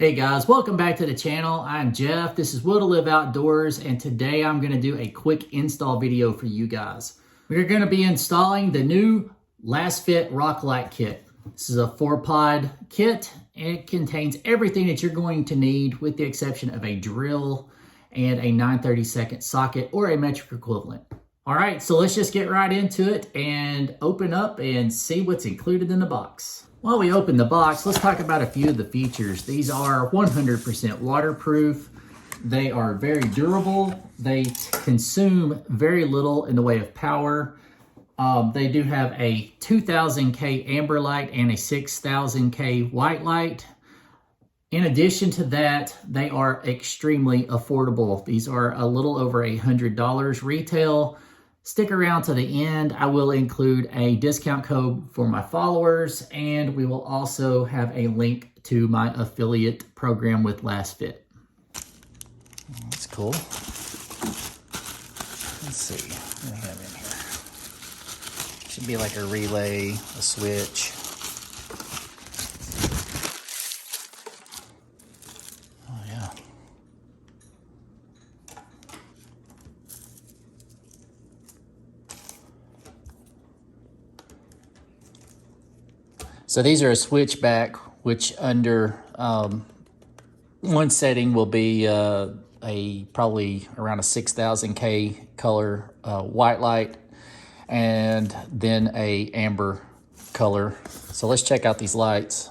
Hey guys, welcome back to the channel. I'm Jeff. This is Will to Live Outdoors, and today I'm going to do a quick install video for you guys. We're going to be installing the new Lasfit Rock Light Kit. This is a 4-pod kit, and it contains everything that you're going to need with the exception of a drill and a 9/32 socket or a metric equivalent. All right, so let's just get right into it and open up and see what's included in the box. While we open the box, let's talk about a few of the features. These are 100% waterproof. They are very durable. They consume very little in the way of power. They do have a 2000K amber light and a 6000K white light. In addition to that, they are extremely affordable. These are a little over $100 retail. Stick around to the end. I will include a discount code for my followers, and we will also have a link to my affiliate program with Lasfit. That's cool. Let's see what do we have in here. Should be like a relay, a switch. Oh yeah. So these are a switchback, which under one setting will be probably around a 6000K color white light, and then a amber color. So let's check out these lights.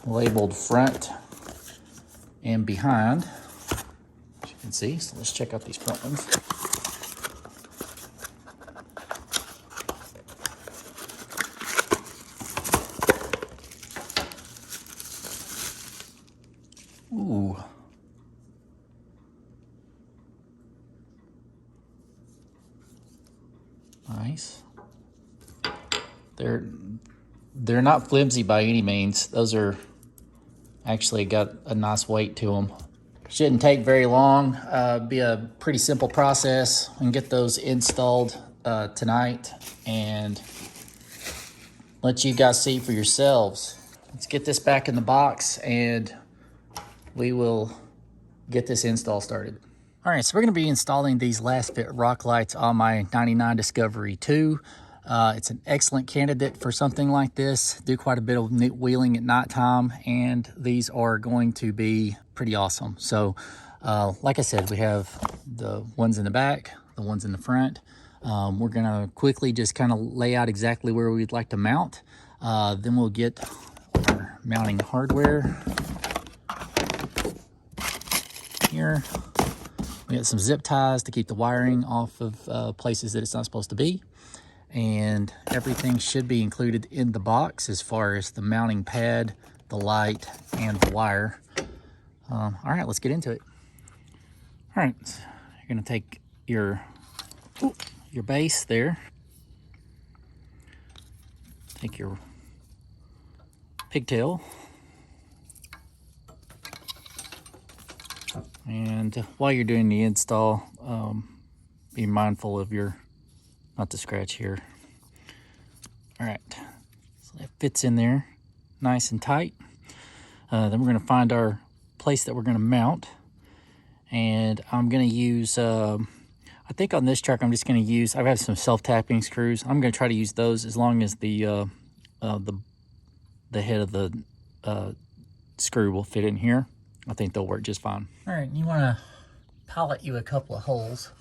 Labeled front and behind. See, so let's check out these front ones. Ooh. Nice. They're not flimsy by any means. Those are actually got a nice weight to them. Shouldn't take very long. Be a pretty simple process. And get those installed tonight and let you guys see for yourselves. Let's get this back in the box and we will get this install started. All right, so we're gonna be installing these Lasfit rock lights on my 99 Discovery 2. It's an excellent candidate for something like this. Do quite a bit of wheeling at nighttime, and these are going to be pretty awesome. So like I said, we have the ones in the back, the ones in the front. We're gonna quickly just kind of lay out exactly where we'd like to mount. Then we'll get our mounting hardware here. We got some zip ties to keep the wiring off of places that it's not supposed to be. And everything should be included in the box as far as the mounting pad, the light, and the wire. All right, let's get into it. All right, so you're gonna take your base there. Take your pigtail. And while you're doing the install, be mindful of not to scratch here. All right, so that fits in there nice and tight. Then we're gonna find our place that we're gonna mount. And I'm gonna use, I think on this truck, I'm just gonna use, I have some self-tapping screws. I'm gonna try to use those as long as the head of the screw will fit in here. I think they'll work just fine. All right, you wanna pilot you a couple of holes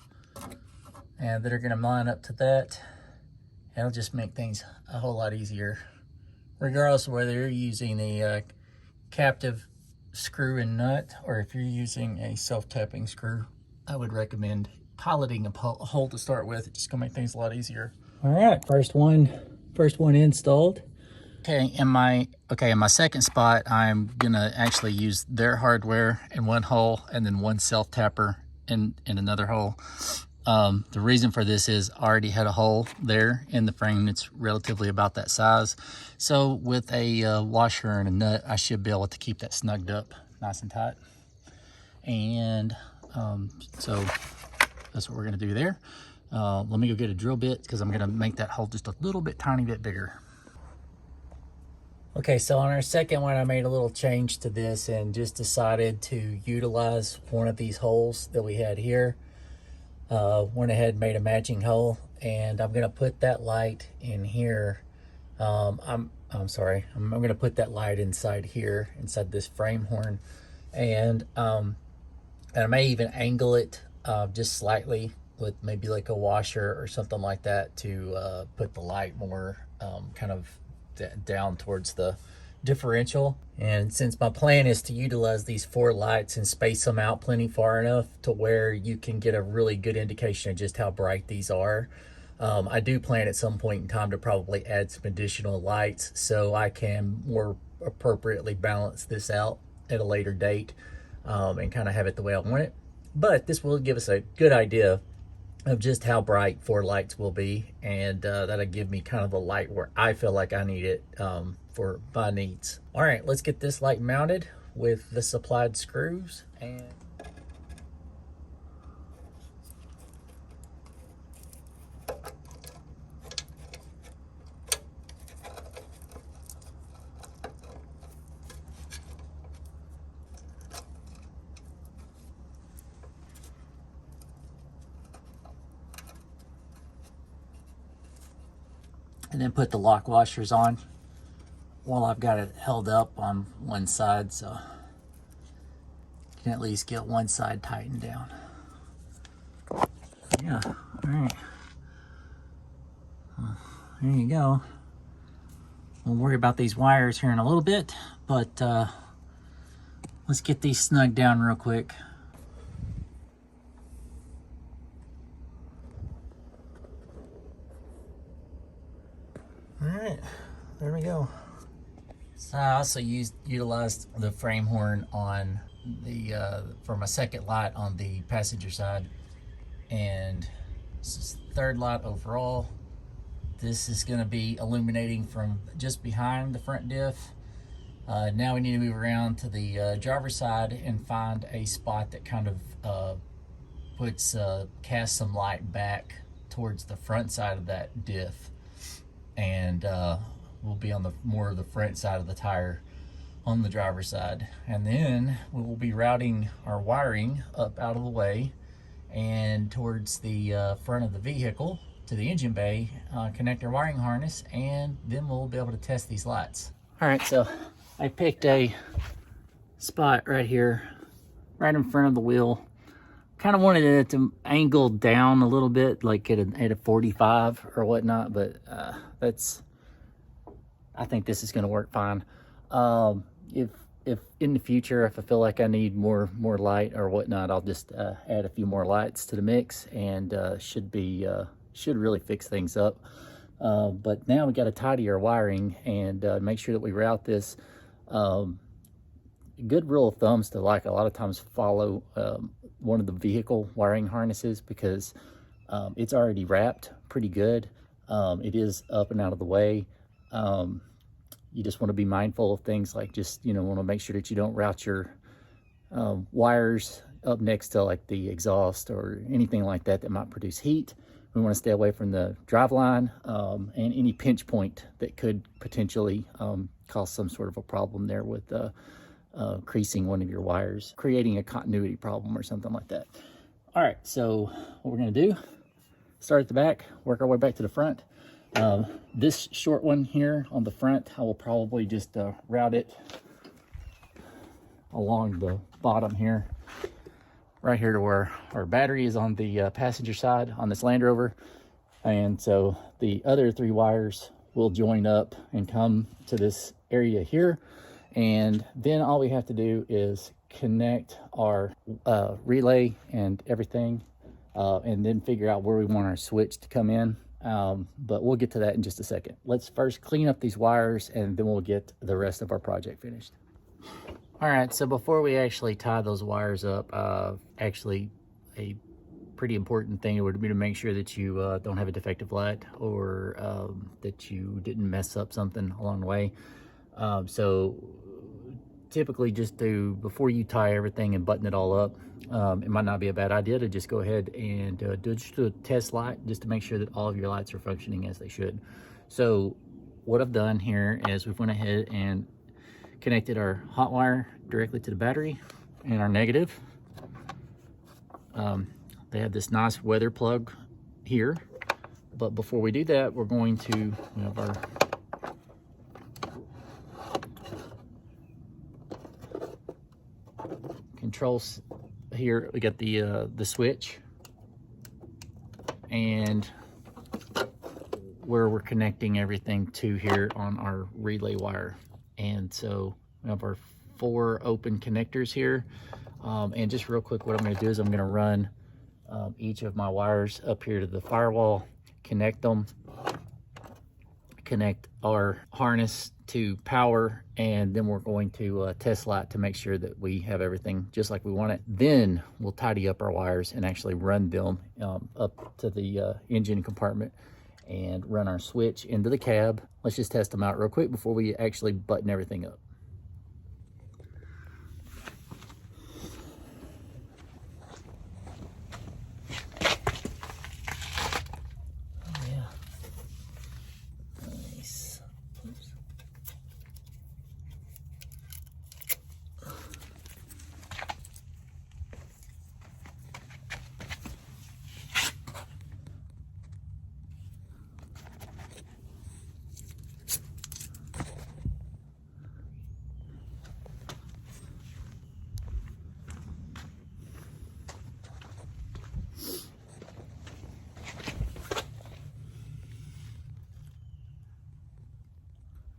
and that are gonna line up to that. It'll just make things a whole lot easier, regardless of whether you're using a captive screw and nut or if you're using a self-tapping screw. I would recommend piloting a hole to start with. It's just gonna make things a lot easier. All right, first one installed. Okay, in my second spot, I'm gonna actually use their hardware in one hole and then one self-tapper in another hole. The reason for this is I already had a hole there in the frame. It's relatively about that size. So with a washer and a nut, I should be able to keep that snugged up nice and tight. And so that's what we're gonna do there. Let me go get a drill bit because I'm gonna make that hole just a little bit, tiny bit bigger. Okay, so on our second one, I made a little change to this and just decided to utilize one of these holes that we had here. Went ahead and made a matching hole, and I'm gonna put that light in here. I'm gonna put that light inside here, inside this frame horn, and I may even angle it just slightly with maybe like a washer or something like that to put the light more kind of down towards the differential. And since my plan is to utilize these 4 lights and space them out plenty far enough to where you can get a really good indication of just how bright these are, I do plan at some point in time to probably add some additional lights so I can more appropriately balance this out at a later date and kind of have it the way I want it. But this will give us a good idea of just how bright 4 lights will be, and that'll give me kind of the light where I feel like I need it for my needs. All right, let's get this light mounted with the supplied screws. And then put the lock washers on while I've got it held up on one side, so you can at least get one side tightened down. Yeah, all right. Well, there you go. We'll worry about these wires here in a little bit, but let's get these snug down real quick. All right, there we go. So I also utilized the frame horn on the for my second light on the passenger side, and this is the 3rd light overall. This is going to be illuminating from just behind the front diff. Now we need to move around to the driver's side and find a spot that kind of casts some light back towards the front side of that diff, and we'll be on the more of the front side of the tire on the driver's side. And then we will be routing our wiring up out of the way and towards the front of the vehicle to the engine bay, connect our wiring harness, and then we'll be able to test these lights. All right, so I picked a spot right here, right in front of the wheel. Kind of wanted it to angle down a little bit, like at a 45 or whatnot, but I think this is going to work fine. If in the future, if I feel like I need more light or whatnot, I'll just add a few more lights to the mix, and should really fix things up. But now we got to tidy our wiring and make sure that we route this. Good rule of thumb is to, like, a lot of times follow one of the vehicle wiring harnesses, because it's already wrapped pretty good. It is up and out of the way. You just want to be mindful of things like just, want to make sure that you don't route your wires up next to like the exhaust or anything like that that might produce heat. We want to stay away from the drive line and any pinch point that could potentially cause some sort of a problem there with creasing one of your wires, creating a continuity problem or something like that. All right, so what we're going to do, start at the back, work our way back to the front. This short one here on the front, I will probably just route it along the bottom here, right here to where our battery is on the passenger side on this Land Rover. And so the other 3 wires will join up and come to this area here. And then all we have to do is connect our relay and everything, and then figure out where we want our switch to come in. But we'll get to that in just a second. Let's first clean up these wires, and then we'll get the rest of our project finished. All right, so before we actually tie those wires up, actually a pretty important thing would be to make sure that you don't have a defective light, or that you didn't mess up something along the way. So typically just do, before you tie everything and button it all up, it might not be a bad idea to just go ahead and do just a test light, just to make sure that all of your lights are functioning as they should. So what I've done here is we've went ahead and connected our hot wire directly to the battery and our negative. They have this nice weather plug here, but before we do that, we're going to have our controls here. We got the switch and where we're connecting everything to here on our relay wire. And so we have our 4 open connectors here. And just real quick, what I'm going to do is I'm going to run each of my wires up here to the firewall, connect them, connect our harness to power, and then we're going to test light to make sure that we have everything just like we want it. Then we'll tidy up our wires and actually run them up to the engine compartment and run our switch into the cab. Let's just test them out real quick before we actually button everything up.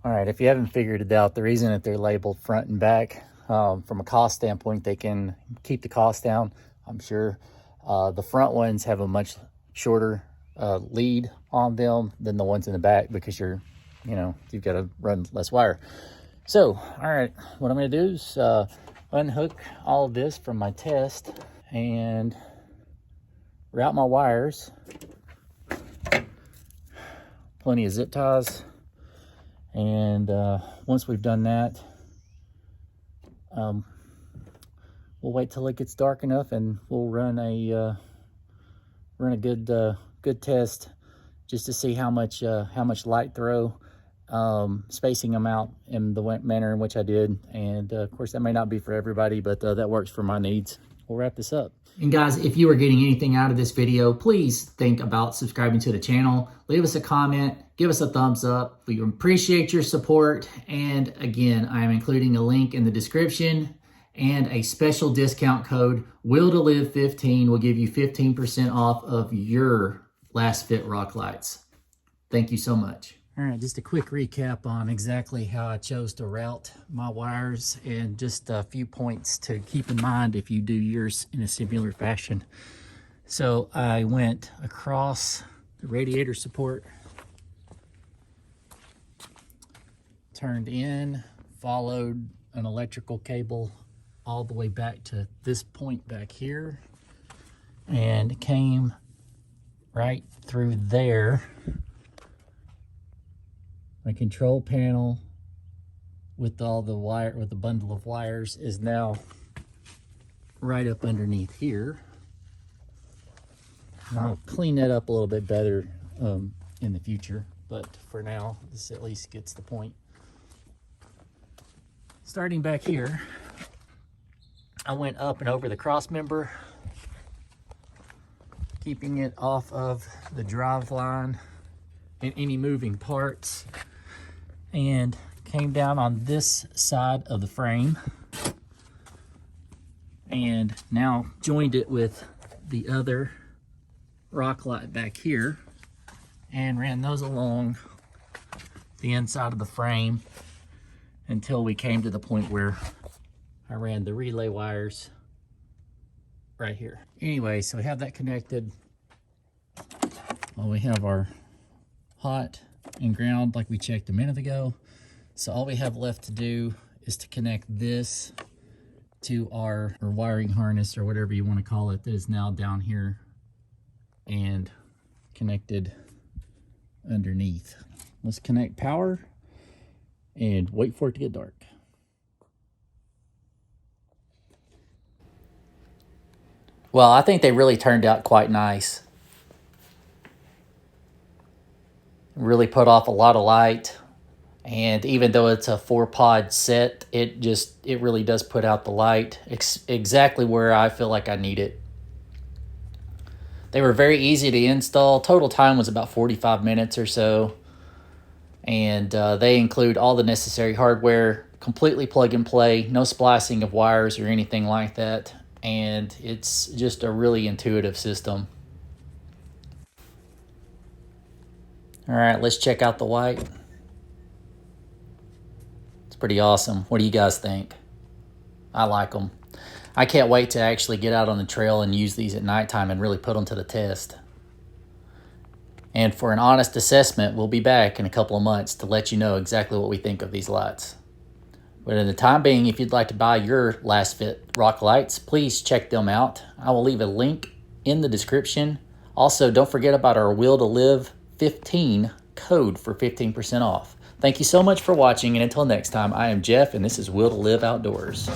All right, if you haven't figured it out, the reason that they're labeled front and back, from a cost standpoint, they can keep the cost down, I'm sure. The front ones have a much shorter lead on them than the ones in the back because you've got to run less wire. So, all right, what I'm gonna do is unhook all of this from my test and route my wires. Plenty of zip ties. And once we've done that, we'll wait till it gets dark enough, and we'll run a good test just to see how much light throw, spacing them out in the manner in which I did. And of course, that may not be for everybody, but that works for my needs. We'll wrap this up. And guys, if you are getting anything out of this video, please think about subscribing to the channel. Leave us a comment, give us a thumbs up. We appreciate your support. And again, I am including a link in the description and a special discount code, Will2Live15, will give you 15% off of your Lasfit rock lights. Thank you so much. All right, just a quick recap on exactly how I chose to route my wires and just a few points to keep in mind if you do yours in a similar fashion. So I went across the radiator support, turned in, followed an electrical cable all the way back to this point back here, and came right through there. My control panel with all the wire, with the bundle of wires, is now right up underneath here. And I'll clean that up a little bit better in the future, but for now, this at least gets the point. Starting back here, I went up and over the cross member, keeping it off of the drive line and any moving parts, and came down on this side of the frame and now joined it with the other rock light back here and ran those along the inside of the frame until we came to the point where I ran the relay wires right here. Anyway, so we have that connected. Well, we have our hot and ground like we checked a minute ago. So all we have left to do is to connect this to our wiring harness, or whatever you want to call it, that is now down here and connected underneath. Let's connect power and wait for it to get dark. Well, I think they really turned out quite nice. Really put off a lot of light. And even though it's a 4-pod set, it really does put out the light exactly where I feel like I need it. They were very easy to install. Total time was about 45 minutes or so. And they include all the necessary hardware, completely plug and play, no splicing of wires or anything like that. And it's just a really intuitive system. All right, let's check out the white. It's pretty awesome. What do you guys think? I like them. I can't wait to actually get out on the trail and use these at nighttime and really put them to the test. And for an honest assessment, we'll be back in a couple of months to let you know exactly what we think of these lights. But in the time being, if you'd like to buy your Lasfit rock lights, please check them out. I will leave a link in the description. Also, don't forget about our Will to Live 15 code for 15% off. Thank you so much for watching, and until next time, I am Jeff, and this is Will to Live Outdoors.